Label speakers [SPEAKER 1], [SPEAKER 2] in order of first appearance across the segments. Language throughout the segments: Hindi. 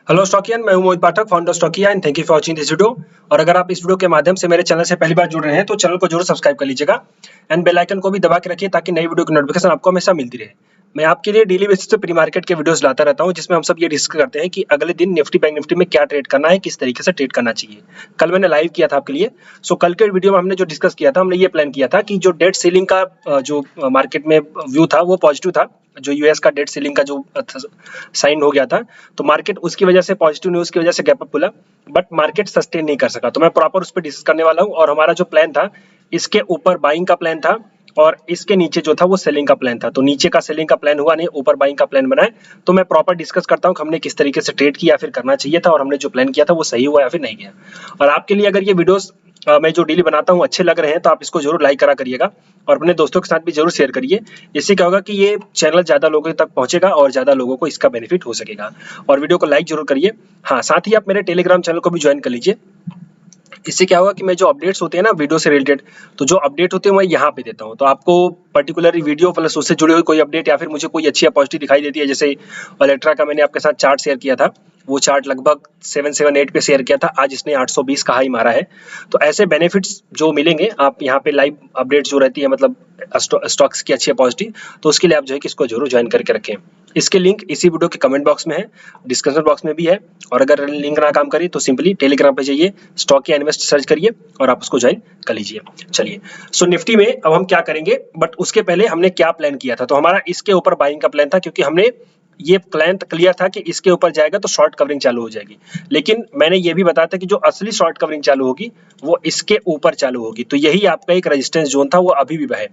[SPEAKER 1] हेलो स्टॉकियन, मैं हूं Mohit Pathak, founder Stockia and thank you for watching this video. और अगर आप इस वीडियो के माध्यम से मेरे चैनल से पहली बार जुड़ रहे हैं तो चैनल को जरूर सब्सक्राइब कर लीजिएगा एंड बेल आइकन को भी दबा के रखिए ताकि नई वीडियो की नोटिफिकेशन आपको हमेशा मिलती रहे। मैं आपके लिए डेली बेसिस पे प्री मार्केट के वीडियोस लाता रहता हूं जिसमें हम सब ये डिस्कस करते हैं कि अगले दिन निफ्टी बैंक निफ्टी में क्या ट्रेड करना है, किस तरीके से ट्रेड करना चाहिए। कल मैंने लाइव किया था आपके लिए। सो कल के वीडियो में हमने जो डिस्कस किया था, हमने ये प्लान किया था कि जो डेट सेलिंग का जो मार्केट में व्यू था वो पॉजिटिव था। जो यूएस का डेट सेलिंग का जो साइन हो गया था, तो मार्केट उसकी वजह से पॉजिटिव न्यूज की वजह से गैप अप खुला, बट मार्केट सस्टेन नहीं कर सका। तो मैं प्रॉपर उस पर डिस्कस करने वाला हूँ। और हमारा जो प्लान था, इसके ऊपर बाइंग का प्लान था और इसके नीचे जो था वो सेलिंग का प्लान था। तो नीचे का सेलिंग का प्लान हुआ नहीं, ऊपर बाइंग का प्लान बना है। तो मैं प्रॉपर डिस्कस करता हूँ कि हमने किस तरीके से ट्रेड किया, फिर करना चाहिए था, और हमने जो प्लान किया था वो सही हुआ या फिर नहीं गया। और आपके लिए अगर ये वीडियोस मैं जो डेली बनाता हूँ अच्छे लग रहे हैं तो आप इसको जरूर लाइक करा करिएगा और अपने दोस्तों के साथ भी जरूर शेयर करिए। इससे क्या होगा कि ये चैनल ज्यादा लोगों तक पहुंचेगा और ज्यादा लोगों को इसका बेनिफिट हो सकेगा। और वीडियो को लाइक जरूर करिए। हाँ, साथ ही आप मेरे टेलीग्राम चैनल को भी ज्वाइन कर लीजिए। इससे क्या होगा कि मैं जो अपडेट्स होते हैं ना वीडियो से रिलेटेड, तो जो अपडेट होते हैं मैं यहाँ पे देता हूँ। तो आपको पर्टिकुलरली वीडियो प्लस उससे जुड़ी हुई कोई अपडेट या फिर मुझे कोई अच्छी अपॉर्चुनिटी दिखाई देती है, जैसे इलेक्ट्रा का मैंने आपके साथ चार्ट शेयर किया था, वो चार्ट लगभग 778 पे शेयर किया था, आज इसने 820 का हाई मारा है। तो ऐसे बेनिफिट्स जो मिलेंगे आप यहाँ पे लाइव अपडेट जो रहती है, मतलब स्टॉक्स की अच्छी अपॉर्चुनिटी, तो उसके लिए आप जो है कि इसको जरूर ज्वाइन करके रखें। इसके लिंक इसी वीडियो के कमेंट बॉक्स में है, डिस्क्रिप्शन बॉक्स में भी है। और अगर लिंक ना काम करे तो सिंपली टेलीग्राम पे जाइए, स्टॉक या इन्वेस्ट सर्च करिए और आप उसको ज्वाइन कर लीजिए। चलिए, सो निफ्टी में अब हम क्या करेंगे, बट उसके पहले हमने क्या प्लान किया था। तो हमारा इसके ऊपर बाइंग का प्लान था, क्योंकि हमने ये प्लान क्लियर था कि इसके ऊपर जाएगा तो शॉर्ट कवरिंग चालू हो जाएगी। लेकिन मैंने ये भी बताया था कि जो असली शॉर्ट कवरिंग चालू होगी वो इसके ऊपर चालू होगी। तो यही आपका एक रेजिस्टेंस जोन था, वो अभी भी है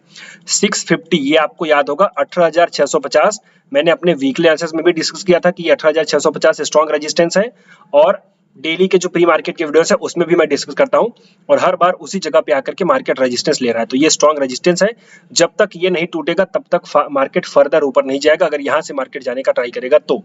[SPEAKER 1] 650। ये आपको याद होगा 18,650। मैंने अपने वीकली एनालिसिस में भी डिस्कस किया था कि 18,650 स्ट्रॉन्ग रेजिस्टेंस है। और डेली के जो प्री मार्केट के वीडियोस है उसमें भी मैं डिस्कस करता हूं, और हर बार उसी जगह पे आकर के मार्केट रेजिस्टेंस ले रहा है। तो ये स्ट्रॉन्ग रेजिस्टेंस है, जब तक ये नहीं टूटेगा तब तक मार्केट फर्दर ऊपर नहीं जाएगा। अगर यहां से मार्केट जाने का ट्राई करेगा तो,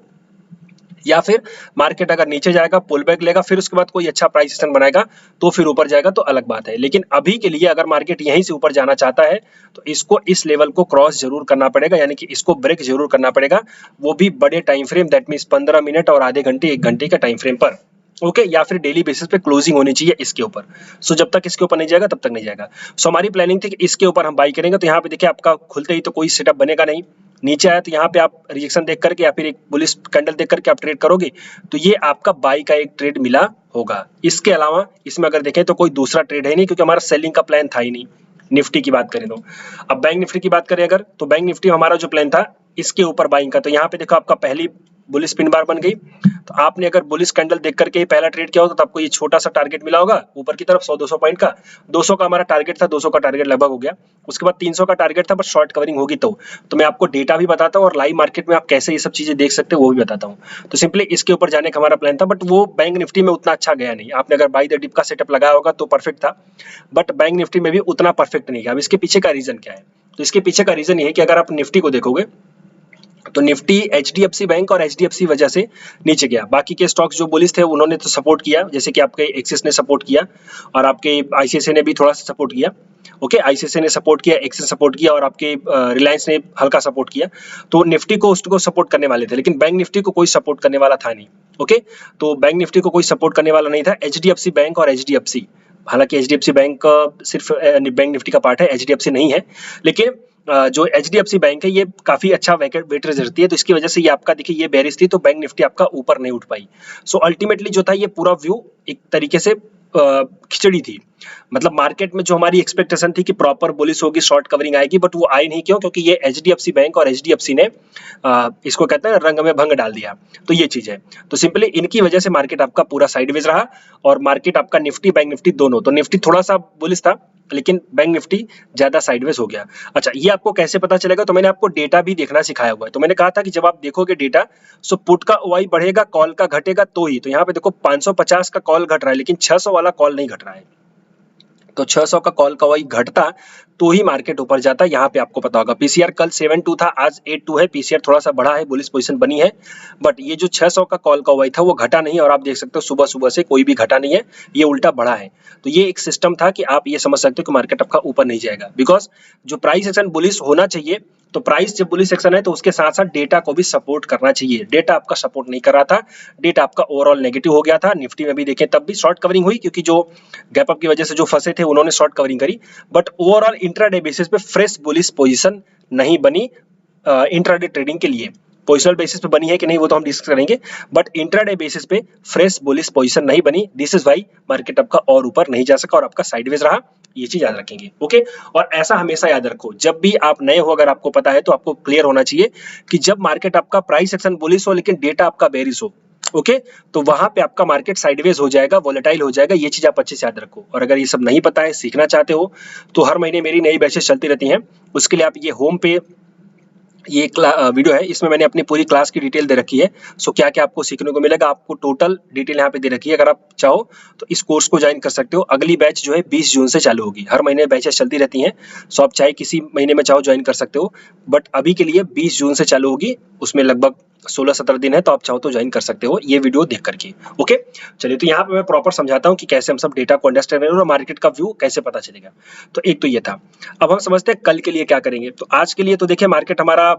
[SPEAKER 1] या फिर मार्केट अगर नीचे जाएगा, पुल बैक लेगा, फिर उसके बाद कोई अच्छा प्राइस एक्शन बनाएगा तो फिर ऊपर जाएगा, तो अलग बात है। लेकिन अभी के लिए अगर मार्केट यहीं से ऊपर जाना चाहता है तो इसको इस लेवल को क्रॉस जरूर करना पड़ेगा, यानी कि इसको ब्रेक जरूर करना पड़ेगा, वो भी बड़े time frame, that means 15 minute और आधे घंटे 1 घंटे का टाइम फ्रेम पर। ओके, या फिर डेली बेसिस पे क्लोजिंग होनी चाहिए इसके ऊपर। सो जब तक इसके ऊपर नहीं जाएगा तब तक नहीं जाएगा। सो हमारी प्लानिंग थी कि इसके ऊपर हम बाई करेंगे। तो यहाँ पे देखिए आपका खुलते ही तो कोई सेटअप बनेगा नहीं, नीचे आया तो यहाँ पे आप रिएक्शन देख करके या फिर एक बुलिश कैंडल देख करके आप ट्रेड करोगे, तो ये आपका बाई का एक ट्रेड मिला होगा। इसके अलावा इसमें अगर देखें तो कोई दूसरा ट्रेड है नहीं, क्योंकि हमारा सेलिंग का प्लान था ही नहीं। निफ्टी की बात करें तो, अब बैंक निफ्टी की बात करें अगर, तो बैंक निफ्टी हमारा जो प्लान था इसके ऊपर बाइंग का, तो यहाँ पे देखो आपका पहली बुलिश पिन बार बन गई। तो आपने अगर बुलिश कैंडल देख करके पहला ट्रेड किया होगा तो आपको ये छोटा सा टारगेट मिला होगा ऊपर की तरफ 100-200 पॉइंट का। 200 का हमारा टारगेट था, 200 का टारगेट लगभग हो गया। उसके बाद 300 का टारगेट था, बट शॉर्ट कवरिंग होगी तो मैं आपको डेटा भी बताता हूँ और लाइव मार्केट में आप कैसे ये सब चीजें देख सकते हो वो भी बताता हूँ। तो सिंपली इसके ऊपर जाने का हमारा प्लान था, बट वो बैंक निफ्टी में उतना अच्छा गया नहीं। आपने अगर बाई द डिप का सेटअप लगाया होगा तो परफेक्ट था, बट बैंक निफ्टी में भी उतना परफेक्ट नहीं गया। अब इसके पीछे का रीजन क्या है, तो इसके पीछे का रीजन ये है कि अगर आप निफ्टी को देखोगे तो निफ्टी एचडीएफसी बैंक और एचडीएफसी वजह से नीचे गया। बाकी के स्टॉक्स जो बुलिश थे उन्होंने तो सपोर्ट किया, जैसे कि आपके एक्सिस ने सपोर्ट किया और आपके आईसीआईसीआई ने भी थोड़ा सा सपोर्ट किया। ओके, आईसीआईसीआई ने सपोर्ट किया, एक्सिस सपोर्ट किया और आपके रिलायंस ने हल्का सपोर्ट किया। तो निफ्टी को उसको सपोर्ट करने वाले थे, लेकिन बैंक निफ्टी को कोई सपोर्ट करने वाला था नहीं। ओके, तो बैंक निफ्टी को कोई सपोर्ट करने वाला नहीं था, एचडीएफसी बैंक और एचडीएफसी। हालांकि एचडीएफसी बैंक सिर्फ बैंक निफ्टी का पार्ट है, एचडीएफसी नहीं है। लेकिन जो एचडीएफसी बैंक है ये काफी अच्छा वेटेज रहती है, तो इसकी वजह से ये आपका देखिए ये बेरिश थी, तो बैंक निफ्टी आपका ऊपर नहीं उठ पाई। सो अल्टीमेटली जो था ये पूरा व्यू एक तरीके से खिचड़ी थी। मतलब मार्केट में जो हमारी एक्सपेक्टेशन थी कि प्रॉपर बुलिश होगी, शॉर्ट कवरिंग आएगी, बट वो आई नहीं। क्यों? क्योंकि ये एचडीएफसी बैंक और एचडीएफसी ने इसको कहते हैं रंग में भंग डाल दिया। तो ये चीज है, तो सिंपली इनकी वजह से मार्केट आपका पूरा साइडवेज रहा और मार्केट आपका निफ्टी बैंक निफ्टी दोनों, तो निफ्टी थोड़ा सा बुलिश था लेकिन बैंक निफ्टी ज्यादा साइडवेज हो गया। अच्छा, ये आपको कैसे पता चलेगा, तो मैंने आपको डेटा भी देखना सिखाया हुआ है। तो मैंने कहा था कि जब आप देखोगे डेटा, सो पुट का ओआई बढ़ेगा, कॉल का घटेगा तो ही। तो यहाँ पे देखो 550 का कॉल घट रहा है, लेकिन 600 वाला कॉल नहीं घट रहा है। तो 600 का कॉल का ओआई घटता तो ही मार्केट ऊपर जाता। यहाँ पे आपको पता होगा पीसीआर कल 7.2 था, आज 8.2 है। पीसीआर थोड़ा सा बढ़ा है, बुलिश पोजीशन बनी है, बट ये जो 600 का कॉल का ओआई था वो घटा नहीं। और आप देख सकते हो सुबह सुबह से कोई भी घटा नहीं है, ये उल्टा बढ़ा है। तो ये एक सिस्टम था कि आप ये समझ सकते हो कि मार्केट आपका ऊपर नहीं जाएगा, बिकॉज जो प्राइस एक्शन बुलिश होना चाहिए तो प्राइस जब बुलिश सेक्शन है तो उसके साथ साथ डेटा को भी सपोर्ट करना चाहिए। डेटा आपका सपोर्ट नहीं कर रहा था, डेटा आपका ओवरऑल नेगेटिव हो गया था। निफ्टी में भी देखें तब भी शॉर्ट कवरिंग हुई, क्योंकि जो गैप अप की वजह से जो फंसे थे उन्होंने शॉर्ट कवरिंग करी, बट ओवरऑल इंट्राडे बेसिस पे फ्रेश बुलिश पोजीशन नहीं बनी। इंट्राडे ट्रेडिंग के लिए पोजिशनल बेसिस पे बनी है कि नहीं वो तो हम डिस्कस करेंगे, बट इंट्राडे बेसिस पे फ्रेश बुलिश पोजीशन नहीं बनी। दिस इज व्हाई मार्केट आपका और ऊपर नहीं जा सका और आपका साइडवेज रहा। ये चीज याद रखेंगे, ओके। और ऐसा हमेशा याद रखो, जब भी आप नए हो, अगर आपको पता है तो आपको क्लियर होना चाहिए कि जब मार्केट आपका प्राइस एक्शन बुलिश हो लेकिन डेटा आपका बेरिश हो, ओके, तो वहां पे आपका मार्केट साइडवेज हो जाएगा, वोलेटाइल हो जाएगा। ये चीज आप अच्छे से याद रखो। और अगर ये सब नहीं पता है, सीखना चाहते हो, तो हर महीने मेरी नई बैचेस चलती रहती हैं। उसके लिए आप ये होम पे ये वीडियो है, इसमें मैंने अपनी पूरी क्लास की डिटेल दे रखी है। सो क्या क्या आपको सीखने को मिलेगा, आपको टोटल डिटेल यहाँ पे दे रखी है। अगर आप चाहो तो इस कोर्स को ज्वाइन कर सकते हो। अगली बैच जो है 20 जून से चालू होगी। हर महीने बैचेस चलती रहती हैं, सो आप चाहे किसी महीने में चाहो ज्वाइन कर सकते हो, बट अभी के लिए 20 जून से चालू होगी। उसमें लगभग 16-17 दिन है, तो आप चाहो तो ज्वाइन कर सकते हो ये वीडियो देख करके, ओके। चलिए, तो यहाँ पे मैं प्रॉपर समझाता हूँ कि कैसे हम सब डेटा को अंडरस्टैंड करें और मार्केट का व्यू कैसे पता चलेगा। तो एक तो ये था। अब हम समझते हैं कल के लिए क्या करेंगे। तो आज के लिए तो देखिए मार्केट हमारा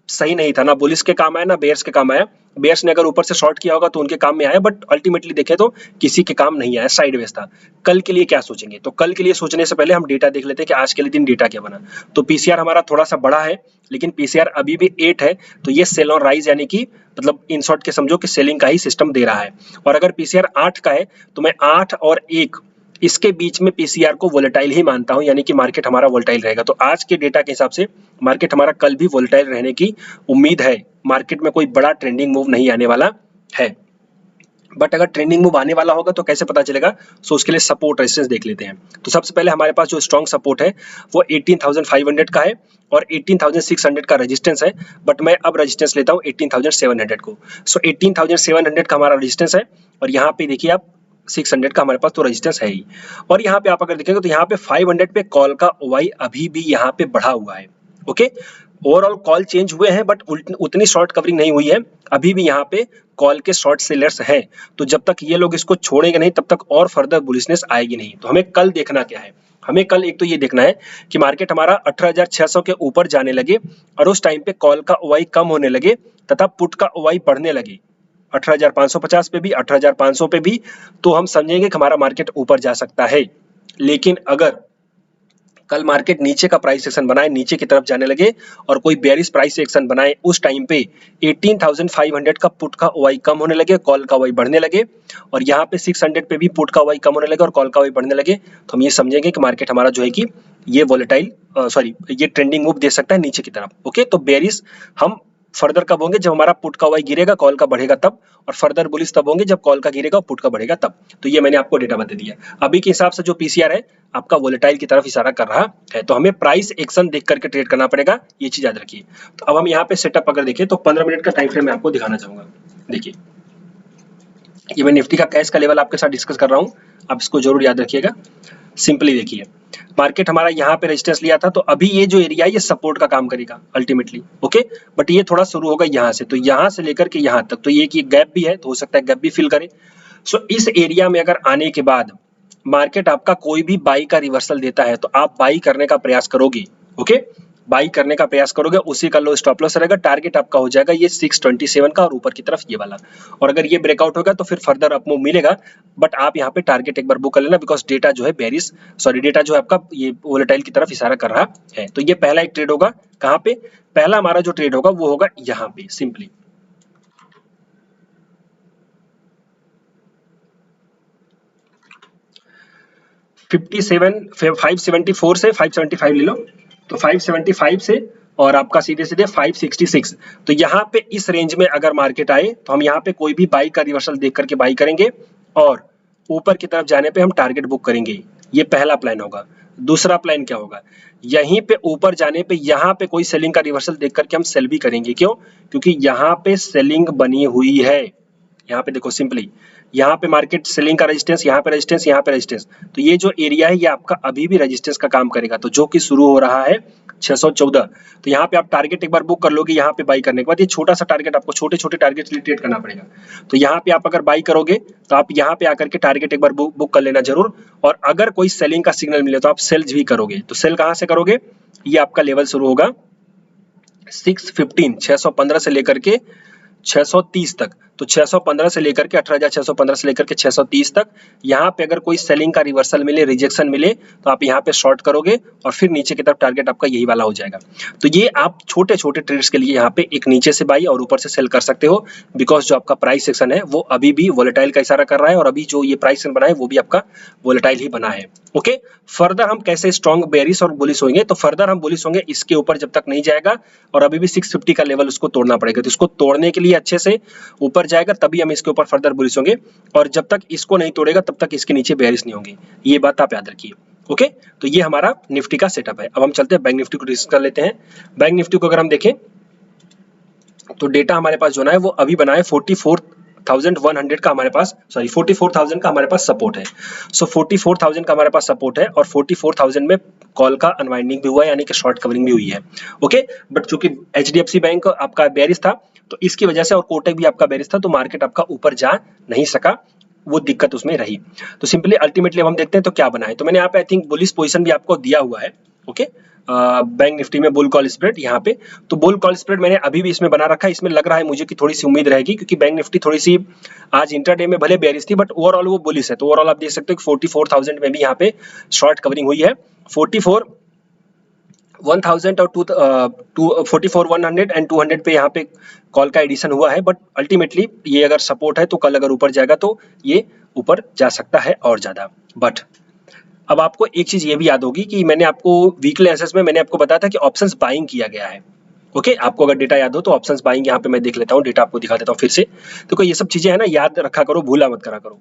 [SPEAKER 1] सही नहीं था, ना बुलिश के काम आया ना बेयर्स के काम आया। बेयर्स ने अगर ऊपर से शॉर्ट किया होगा तो उनके काम में आया, बट अल्टीमेटली देखें तो किसी के काम नहीं आया, साइडवेज था। कल के लिए क्या सोचेंगे, तो कल के लिए सोचने से पहले हम डेटा देख लेते हैं कि आज के लिए दिन डेटा क्या बना। तो पीसीआर हमारा थोड़ा सा बड़ा है, लेकिन पीसीआर अभी भी 8 है, तो ये सेल ऑन राइज यानी कि मतलब इन शॉर्ट के समझो कि सेलिंग का ही सिस्टम दे रहा है। और अगर पीसीआर 8 का है तो मैं 8 और 1 इसके बीच में पीसीआर को वोलेटाइल ही मानता हूं, यानी कि मार्केट हमारा वोलेटाइल रहेगा। तो आज के डेटा के हिसाब से मार्केट हमारा कल भी वोलेटाइल रहने की उम्मीद है। मार्केट में कोई बड़ा ट्रेंडिंग मूव नहीं आने वाला है, बट अगर ट्रेंडिंग मूव आने वाला होगा तो कैसे पता चलेगा। सो उसके लिए सपोर्ट रेजिस्टेंस देख लेते हैं। तो सबसे पहले हमारे पास जो स्ट्रॉन्ग सपोर्ट है वो 18,500 का है और 18,600 का रेजिस्टेंस है, बट मैं अब रेजिस्टेंस लेता हूँ 18,700 को। सो 18,700 का हमारा रेजिस्टेंस है और यहाँ पे देखिए आप 600 का हमारे पास तो रेजिस्टेंस है ही। और यहाँ पे आप अगर देखेंगे तो यहाँ पे 500 पे कॉल का ओवाई अभी भी यहाँ पे बढ़ा हुआ है, ओके। ओवरऑल कॉल चेंज हुए हैं, बट उतनी शॉर्ट कवरिंग नहीं हुई है। अभी भी यहाँ पे कॉल के शॉर्ट सेलर्स हैं, तो जब तक ये लोग इसको छोड़ेंगे नहीं तब तक और फर्दर बुलिशनेस आएगी नहीं। तो हमें कल देखना क्या है, हमें कल एक तो ये देखना है कि मार्केट हमारा 18,600 के ऊपर जाने लगे और उस टाइम पे कॉल का ओवाई कम होने लगे तथा पुट का ओवाई बढ़ने लगे 18,550 पे भी 18,500 पे भी, तो हम समझेंगे कि हमारा मार्केट ऊपर जा सकता है। लेकिन अगर कल मार्केट नीचे का प्राइस एक्शन बनाए, नीचे की तरफ जाने लगे और कोई बेयरिश प्राइस एक्शन बनाए, उस टाइम पे 18,500 का पुट का ओवाई कम होने लगे, कॉल का ओवाई बढ़ने लगे और यहाँ पे 600 पे भी पुट का ओवाई कम होने लगे और कॉल का ओवाई बढ़ने लगे, तो हम ये समझेंगे कि मार्केट हमारा जो है कि ये वोलेटाइल ये ट्रेंडिंग मूव दे सकता है नीचे की तरफ, ओके। तो बेयरिश हम फर्दर कब होंगे, जब हमारा पुट का ओवाई गिरेगा कॉल का बढ़ेगा तब, और फर्दर बुलिश तब होंगे जब कॉल का गिरेगा और पुट का बढ़ेगा तब। तो ये मैंने आपको डेटा बता दिया। अभी के हिसाब से जो पीसीआर है आपका वोलेटाइल की तरफ इशारा कर रहा है, तो हमें प्राइस एक्शन देख करके ट्रेड करना पड़ेगा, ये चीज याद रखिए। तो अब हम यहाँ पे सेटअप अगर देखें तो 15 मिनट का टाइम फ्रेम मैं आपको दिखाना चाहूंगा। देखिए, ये मैं निफ्टी का कैश का लेवल आपके साथ डिस्कस कर रहा हूँ, आप इसको जरूर याद रखिएगा। सिंपली देखिए, मार्केट हमारा यहाँ पे रेजिस्टेंस लिया था, तो अभी ये जो एरिया है ये सपोर्ट का काम करेगा अल्टीमेटली, ओके। बट ये थोड़ा शुरू होगा यहाँ से, तो यहाँ से लेकर के यहाँ तक, तो ये कि गैप भी है, तो हो सकता है गैप भी फिल करे। सो इस एरिया में अगर आने के बाद मार्केट आपका कोई भी बाई का रिवर्सल देता है तो आप बाई करने का प्रयास करोगे, ओके। बाई करने का प्रयास करोगे, उसी का लो स्टॉप लॉस रहेगा। टारगेट आपका हो जाएगा ये 627 का और ऊपर की तरफ ये वाला। और अगर ये ब्रेकआउट होगा तो फिर फर्दर अप मूव मिलेगा, बट आप यहाँ पे टारगेट एक बार बुक कर लेना, बिकॉज डेटा जो है बेरिश डेटा जो है आपका ये वोलेटाइल की तरफ इशारा कर रहा है। तो ये पहला एक ट्रेड होगा। कहाँ पे पहला हमारा जो ट्रेड होगा वो होगा यहाँ पे, सिंपली 574 से 575 ले लो, तो 575 से और आपका सीधे सीधे 566। तो यहाँ पे इस रेंज में अगर मार्केट आए तो हम यहाँ पे कोई भी बाई का रिवर्सल देख करके बाई करेंगे और ऊपर की तरफ जाने पे हम टारगेट बुक करेंगे। ये पहला प्लान होगा। दूसरा प्लान क्या होगा, यहीं पे ऊपर जाने पे यहाँ पे कोई सेलिंग का रिवर्सल देख करके हम सेल भी करेंगे। क्यों? क्योंकि यहाँ पे सेलिंग बनी हुई है। यहाँ पे देखो सिंपली, यहाँ पे मार्केट सेलिंग का रेजिस्टेंस, यहाँ पे रेजिस्टेंस, यहाँ पे रेजिस्टेंस, तो ये जो एरिया है ये आपका अभी भी रेजिस्टेंस का काम करेगा। तो जो कि शुरू हो रहा है 614, तो यहाँ पे आप टारगेट एक बार बुक कर लोगे। यहाँ पे बाई करने के बाद ये छोटा सा टारगेट, आपको छोटे छोटे टारगेट के लिए ट्रेड करना पड़ेगा। तो यहाँ पे आप अगर बाई करोगे तो आप यहाँ पे आकर के टारगेट एक बार बुक कर लेना जरूर। और अगर कोई सेलिंग का सिग्नल मिले तो आप सेल्स भी करोगे। तो सेल कहाँ से करोगे, ये आपका लेवल शुरू होगा 615 से लेकर के 630 तक, तो 615 से लेकर के 18,615 से लेकर के 630 तक, यहाँ पे अगर कोई सेलिंग का रिवर्सल मिले, रिजेक्शन मिले, तो आप यहाँ पे शॉर्ट करोगे और फिर नीचे की तरफ टारगेट आपका यही वाला हो जाएगा। तो ये आप छोटे छोटे ट्रेड्स के लिए यहाँ पे एक नीचे से बाई और ऊपर से सेल कर सकते हो, बिकॉज जो आपका प्राइस सेक्शन है वो अभी भी वोलेटाइल का इशारा कर रहा है और अभी जो ये प्राइस सेक्शन बना है वो भी आपका वोलेटाइल ही बना है। ओके, फर्दर हम कैसे स्ट्रॉन्ग बेरिश और बुलिश होंगे, तो फर्दर हम बुलिश होंगे इसके ऊपर जब तक नहीं जाएगा और अभी भी 650 का लेवल उसको तोड़ना पड़ेगा, तो इसको तोड़ने के लिए अच्छे से ऊपर जाएगा तभी हम इसके ऊपर फर्दर बुलिश होंगे, और जब तक इसको नहीं तोड़ेगा तब तक इसके नीचे बेरिश नहीं होंगे, ये बात आप याद रखिए। ओके, तो ये हमारा निफ्टी का सेटअप है। अब हम चलते हैं बैंक निफ्टी को डिस्कस कर लेते हैं। बैंक निफ्टी को अगर हम देखें तो डेटा हमारे पास जो ना है वो अभी बना है 44,100 का हमारे पास, सॉरी 44,000 का हमारे पास सपोर्ट है। सो 44,000 का हमारे पास सपोर्ट है और 44,000 में कॉल का अनवाइंडिंग भी हुआ है, यानी कि शॉर्ट कवरिंग भी हुई है। ओके, बट चूंकि HDFC बैंक आपका बेरिश था तो इसकी वजह से, और कोटक भी आपका बेरिश था, तो मार्केट आपका ऊपर जा नहीं सका, वो दिक्कत उसमें रही। तो सिंपली अल्टीमेटली हम देखते हैं तो क्या बना है। तो मैंने यहाँ पे आई थिंक बुलिश पोजीशन भी आपको दिया हुआ है। ओके, बैंक निफ्टी में बुल कॉल स्प्रेड यहाँ पे, तो बुल कॉल स्प्रेड मैंने अभी भी इसमें बना रखा है। इसमें लग रहा है मुझे कि थोड़ी सी उम्मीद रहेगी, क्योंकि बैंक निफ्टी थोड़ी सी आज इंटरडे में भले बेरिश थी बट ओवरऑल वो बुलिश है। तो ओवरऑल आप देख सकते हो कि 44,000 में भी यहाँ पे शॉर्ट कवरिंग हुई है। 44,100 और 44,100 एंड 200 पे यहाँ पे कॉल का एडिशन हुआ है, बट अल्टीमेटली ये अगर सपोर्ट है तो कल अगर ऊपर जाएगा तो ये ऊपर जा सकता है और ज्यादा। बट अब आपको एक चीज ये भी याद होगी कि मैंने आपको वीकली एनालिसिस में मैंने आपको बताया था कि ऑप्शंस बाइंग किया गया है। ओके, आपको अगर डेटा याद हो तो ऑप्शंस बाइंग यहाँ पे मैं देख लेता हूँ, डेटा आपको दिखा देता हूँ फिर से। तो कोई ये सब चीजें है ना, याद रखा करो, भूला मत करा करो।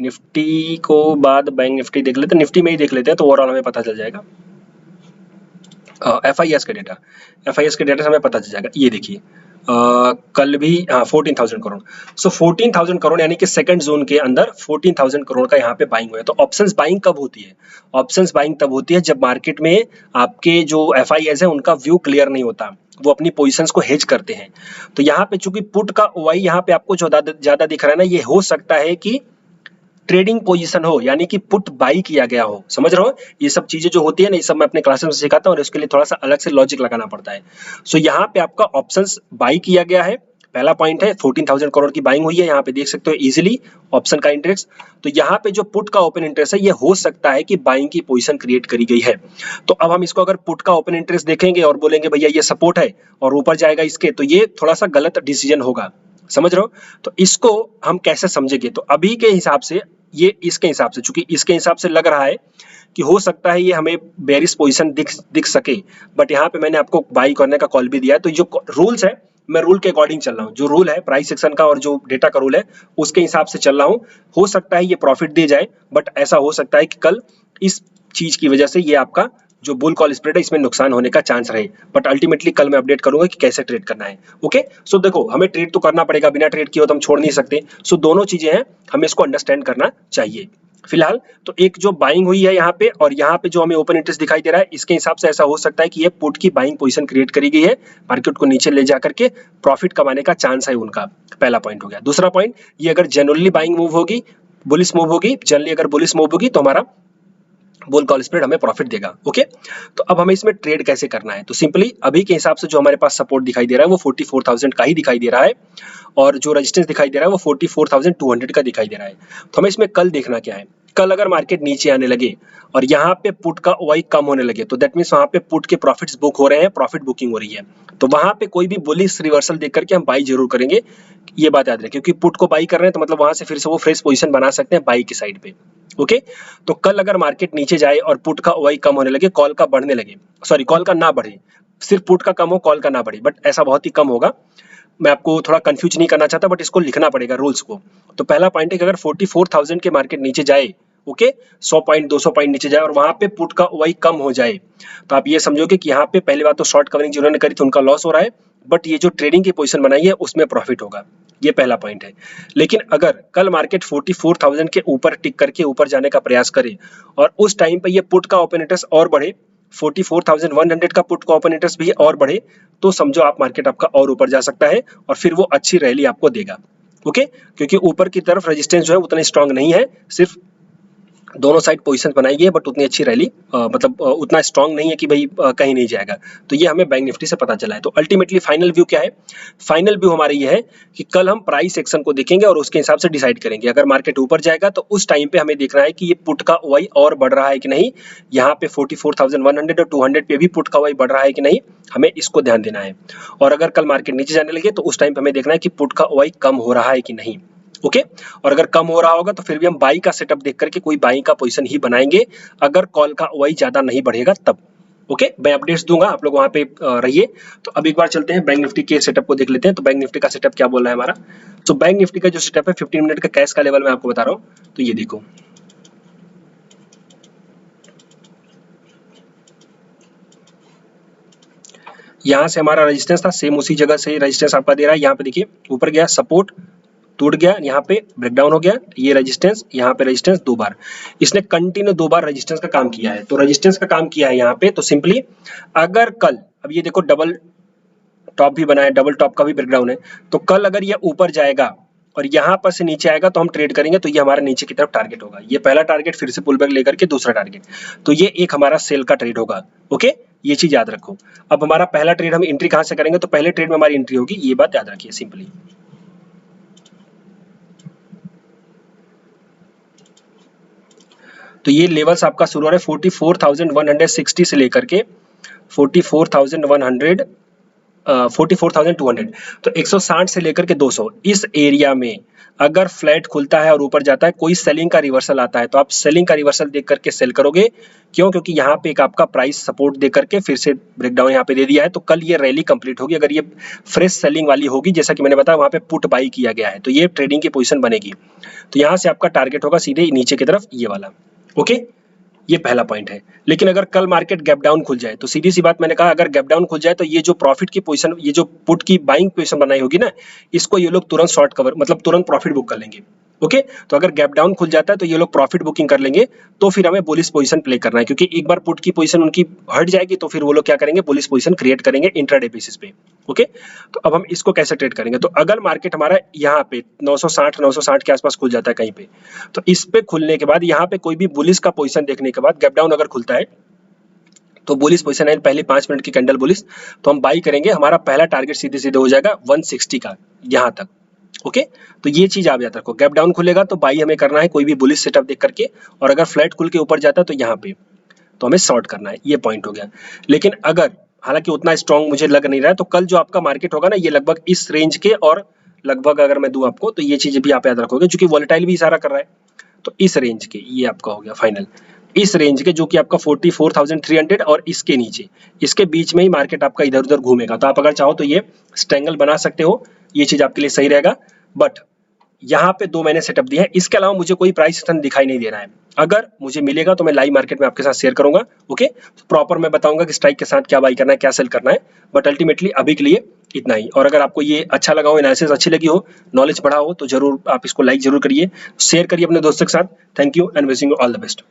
[SPEAKER 1] निफ्टी को बाद बैंक निफ्टी देख लेते हैं, निफ्टी में ही देख लेते हैं तो ओवरऑल हमें पता चल जाएगा। FIS का डेटा, FIS के डेटा से हमें पता चल जाएगा। ये देखिए कल भी 14,000 करोड़। सो 14,000 करोड़ यानी कि सेकंड जोन के अंदर 14,000 करोड़ का यहाँ पे बाइंग हुआ है। तो ऑप्शंस बाइंग कब होती है? ऑप्शंस बाइंग तब होती है जब मार्केट में आपके जो FIS है उनका व्यू क्लियर नहीं होता, वो अपनी पोजीशंस को हेज करते हैं। तो यहाँ पे चूंकि पुट का OI यहाँ पे आपको जो ज्यादा दिख रहा है ना, ये हो सकता है कि ट्रेडिंग पोजीशन हो, यानी कि पुट बाई किया गया हो। समझ रहे हो? ये सब चीजें जो होती है ना, ये सब मैं अपने क्लासेस में सिखाता हूँ और इसके लिए थोड़ा सा अलग से लॉजिक लगाना पड़ता है। सो यहाँ पे आपका ऑप्शंस बाई किया गया है, पहला पॉइंट है। 14,000 करोड़ की बाइंग हुई है, यहाँ पे देख सकते हो इजीली ऑप्शन का इंटरेस्ट। तो यहाँ पे जो पुट का ओपन इंटरेस्ट है, ये हो सकता है कि बाइंग की पोजीशन क्रिएट करी गई है। तो अब हम इसको अगर पुट का ओपन इंटरेस्ट देखेंगे और बोलेंगे भैया ये सपोर्ट है और ऊपर जाएगा इसके, तो ये थोड़ा सा गलत डिसीजन होगा। समझ रहे हो? तो इसको हम कैसे समझेंगे? तो अभी के हिसाब से, ये इसके हिसाब से, चूंकि इसके हिसाब से लग रहा है कि हो सकता है ये हमें बेरिश पोजीशन दिख सके, बट यहाँ पे मैंने आपको बाई करने का कॉल भी दिया है। तो जो रूल्स है, मैं रूल के अकॉर्डिंग चल रहा हूँ। जो रूल है प्राइस सेक्शन का और जो डेटा का रूल है उसके हिसाब से चल रहा हूँ। हो सकता है ये प्रॉफिट दे जाए, बट ऐसा हो सकता है कि कल इस चीज की वजह से ये आपका जो बुल कॉल स्प्रेड है इसमें नुकसान होने का चांस रहे। बट अल्टीमेटली कल मैं अपडेट करूंगा कि कैसे ट्रेड करना है। ओके, सो देखो हमें ट्रेड तो करना पड़ेगा, बिना ट्रेड किए तो हम छोड़ नहीं सकते। सो दोनों चीजें हैं, हमें इसको अंडरस्टैंड करना चाहिए। फिलहाल तो एक जो बाइंग हुई है यहाँ पे और यहाँ पे जो हमें ओपन इंटरेस्ट दिखाई दे रहा है, इसके हिसाब से ऐसा हो सकता है कि ये पुट की बाइंग पोजीशन क्रिएट करी गई है, मार्केट को नीचे ले जाकर के प्रॉफिट कमाने का चांस है उनका। पहला पॉइंट हो गया। दूसरा पॉइंट, ये अगर जनरली बाइंग मूव होगी, बुलिश मूव होगी, जनरली अगर बुलिश मूव होगी तो हमारा बुल कॉल स्प्रेड हमें प्रॉफिट देगा। ओके, तो अब हमें इसमें ट्रेड कैसे करना है? तो सिंपली अभी के हिसाब से जो हमारे पास सपोर्ट दिखाई दे रहा है वो 44,000 का ही दिखाई दे रहा है और जो रेजिस्टेंस दिखाई दे रहा है वो 44,200 का दिखाई दे रहा है। तो हमें इसमें कल देखना क्या है। कल अगर मार्केट नीचे आने लगे और यहाँ पे पुट का OI कम होने लगे, तो दैट मीन्स वहां पे पुट के प्रॉफिट्स बुक हो रहे हैं, प्रॉफिट बुकिंग हो रही है, तो वहां पे कोई भी बुलिश रिवर्सल देख करके हम बाई जरूर करेंगे। ये बात याद रखें, क्योंकि पुट को बाई कर रहे हैं तो मतलब वहां से फिर से वो फ्रेश पोजीशन बना सकते हैं बाई की साइड पे। ओके, तो कल अगर मार्केट नीचे जाए और पुट का OI कम होने लगे, कॉल का बढ़ने लगे, सॉरी कॉल का ना बढ़े, सिर्फ पुट का कम हो, कॉल का ना बढ़े, बट ऐसा बहुत ही कम होगा। मैं आपको थोड़ा कंफ्यूज नहीं करना चाहता, बट इसको लिखना पड़ेगा रूल्स को। तो पहला पॉइंट है कि अगर 44,000 के मार्केट नीचे जाए, ओके, 100 पॉइंट 200 पॉइंट नीचे जाए और वहां पे पुट का OI कम हो जाए, तो आप ये समझोगे कि यहाँ पे पहली बात तो शॉर्ट कवरिंग जिन्होंने करी थी उनका लॉस हो रहा है, बट ये जो ट्रेडिंग की पोजीशन बनाई है उसमें प्रॉफिट होगा। ये पहला पॉइंट है। लेकिन अगर कल मार्केट 44,000 के ऊपर टिक करके ऊपर जाने का प्रयास करे और उस टाइम पे ये पुट का ओपन इंटरेस्ट और बढ़े, 44,100 का पुट का ओपन इंटरेस्ट भी और बढ़े, तो समझो आप मार्केट आपका और ऊपर जा सकता है और फिर वो अच्छी रैली आपको देगा। ओके, क्योंकि ऊपर की तरफ रेजिस्टेंस जो है उतना स्ट्रांग नहीं है, सिर्फ दोनों साइड पोजीशन बनाई गई है, बट उतनी अच्छी रैली मतलब उतना स्ट्रांग नहीं है कि भाई कहीं नहीं जाएगा। तो ये हमें बैंक निफ्टी से पता चला है। तो अल्टीमेटली फाइनल व्यू क्या है? फाइनल व्यू हमारा ये है कि कल हम प्राइस एक्शन को देखेंगे और उसके हिसाब से डिसाइड करेंगे। अगर मार्केट ऊपर जाएगा तो उस टाइम पे हमें देखना है कि ये पुट का ओआई और बढ़ रहा है कि नहीं, यहाँ पे 44,100 और 200 पे भी पुट का ओआई बढ़ रहा है कि नहीं, हमें इसको ध्यान देना है। और अगर कल मार्केट नीचे जाने लगे तो उस टाइम पे हमें देखना है कि पुट का ओआई कम हो रहा है कि नहीं। ओके और अगर कम हो रहा होगा तो फिर भी हम बाई का सेटअप देख करके कोई बाई का पोजीशन ही बनाएंगे, अगर कॉल का ओआई ज्यादा नहीं बढ़ेगा तब। ओके मैं अपडेट्स दूंगा, आप लोग वहां पे रहिए। तो अब एक बार चलते हैं बैंक निफ्टी के सेटअप को देख लेते हैं। तो बैंक निफ्टी का सेटअप क्या बोल रहा है हमारा? तो बैंक निफ्टी का जो सेटअप है 15 मिनट का कैश का लेवल मैं आपको बता रहा हूँ। तो ये देखो, यहाँ से हमारा रेजिस्टेंस था, सेम उसी जगह से रेजिस्टेंस आपका दे रहा है। यहाँ पे देखिए ऊपर गया, सपोर्ट टूट गया, यहाँ पे ब्रेकडाउन हो गया, ये रेजिस्टेंस, यहाँ पे रेजिस्टेंस दो बार, इसने कंटिन्यू दो बार रेजिस्टेंस का काम किया है। तो रेजिस्टेंस का काम किया है यहाँ पे, तो सिंपली अगर कल, अब ये देखो डबल टॉप भी बना है, डबल टॉप का भी ब्रेकडाउन है, तो कल अगर ये ऊपर जाएगा और यहाँ पर से नीचे आएगा तो हम ट्रेड करेंगे, तो ये हमारा नीचे की तरफ टारगेट होगा। ये पहला टारगेट, फिर से पुल बैक लेकर के दूसरा टारगेट, तो ये एक हमारा सेल का ट्रेड होगा। ओके ये चीज याद रखो। अब हमारा पहला ट्रेड हम एंट्री कहां से करेंगे? तो पहले ट्रेड में हमारी एंट्री होगी, ये बात याद रखिए सिंपली। तो ये लेवल्स आपका शुरू हो रहा है 44,160 से लेकर के 44,100 44,200, तो 160 से लेकर के 200 इस एरिया में अगर फ्लैट खुलता है और ऊपर जाता है, कोई सेलिंग का रिवर्सल आता है, तो आप सेलिंग का रिवर्सल देख करके सेल करोगे। क्यों? क्योंकि यहाँ पे एक आपका प्राइस सपोर्ट दे करके फिर से ब्रेकडाउन यहाँ पे दे दिया है, तो कल ये रैली कंप्लीट होगी। अगर ये फ्रेश सेलिंग वाली होगी, जैसा कि मैंने बताया वहाँ पे पुट बाई किया गया है, तो ये ट्रेडिंग की पोजीशन बनेगी। तो यहाँ से आपका टारगेट होगा सीधे नीचे की तरफ, ये वाला। ओके ये पहला पॉइंट है। लेकिन अगर कल मार्केट गैप डाउन खुल जाए, तो सीधी सी बात मैंने कहा, अगर गैप डाउन खुल जाए तो ये जो प्रॉफिट की पोजीशन, ये जो पुट की बाइंग पोजीशन बनाई होगी ना, इसको ये लोग तुरंत शॉर्ट कवर, मतलब तुरंत प्रॉफिट बुक कर लेंगे। ओके तो अगर गैप डाउन खुल जाता है तो ये लोग प्रॉफिट बुकिंग कर लेंगे, तो फिर हमें बुलिश पोजीशन प्ले करना है, क्योंकि एक बार पुट की पोजीशन उनकी हट जाएगी तो फिर वो लोग क्या करेंगे, बुलिश पोजीशन क्रिएट करेंगे इंट्राडे बेसिस पे। ओके तो अब हम इसको कैसे ट्रेड करेंगे? तो अगर मार्केट हमारा यहाँ पे 960 के आसपास खुल जाता है कहीं पे, तो इस पे खुलने के बाद यहाँ पे कोई भी बुलिश का पोजीशन देखने के बाद गैप डाउन अगर खुलता है, तो बुलिश पोजीशन है पहले 5 मिनट की कैंडल बुलिश, तो हम बाई करेंगे। हमारा पहला टारगेट सीधे सीधे हो जाएगा 160 का, यहाँ तक। ओके तो ये चीज आप याद रखो, गैप डाउन खुलेगा तो बाई हमें करना है कोई भी बुलिश सेटअप देख करके, और अगर फ्लैट खुल के ऊपर जाता है तो यहाँ पे तो हमें शॉर्ट करना है, ये पॉइंट हो गया। लेकिन अगर, हालांकि उतना स्ट्रांग मुझे लग नहीं रहा है, तो कल जो आपका मार्केट होगा ना, ये लगभग इस रेंज के, और लगभग अगर मैं दूं आपको तो ये चीज भी आप याद रखोगे, क्योंकि वॉलेटाइल भी इशारा कर रहा है, तो इस रेंज के ये आपका हो गया फाइनल, इस रेंज के जो कि आपका 44,300 और इसके नीचे, इसके बीच में ही मार्केट आपका इधर उधर घूमेगा। तो आप अगर चाहो तो ये स्ट्रैंगल बना सकते हो, ये चीज आपके लिए सही रहेगा। बट यहाँ पे दो मैंने सेटअप दिया है, इसके अलावा मुझे कोई प्राइस एक्शन दिखाई नहीं दे रहा है। अगर मुझे मिलेगा तो मैं लाइव मार्केट में आपके साथ शेयर करूंगा। ओके तो प्रॉपर मैं बताऊंगा कि स्ट्राइक के साथ क्या बाई करना है, क्या सेल करना है। बट अल्टीमेटली अभी के लिए इतना ही। और अगर आपको ये अच्छा लगा हो, एनालिसिस अच्छी लगी हो, नॉलेज बढ़ा हो, तो जरूर आप इसको लाइक जरूर करिए, शेयर करिए अपने दोस्तों के साथ। Thank you and wishing you all the best.